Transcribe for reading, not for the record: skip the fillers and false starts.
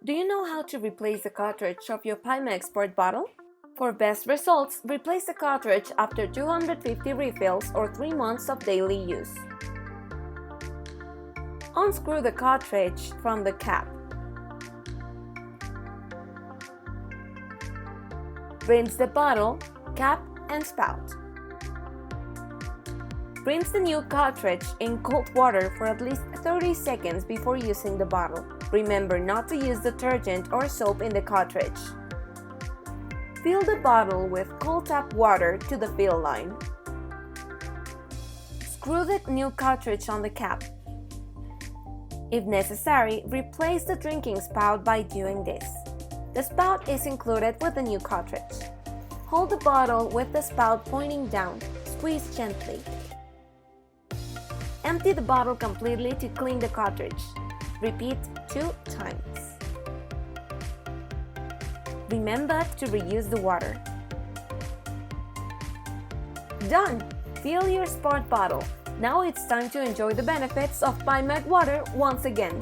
Do you know how to replace the cartridge of your PiMag Sport bottle? For best results, replace the cartridge after 250 refills or 3 months of daily use. Unscrew the cartridge from the cap. Rinse the bottle, cap, and spout. Rinse the new cartridge in cold water for at least 30 seconds before using the bottle. Remember not to use detergent or soap in the cartridge. Fill the bottle with cold tap water to the fill line. Screw the new cartridge on the cap. If necessary, replace the drinking spout by doing this. The spout is included with the new cartridge. Hold the bottle with the spout pointing down. Squeeze gently. Empty the bottle completely to clean the cartridge. Repeat 2 times. Remember to reuse the water. Done! Fill your sport bottle. Now it's time to enjoy the benefits of PiMag water once again.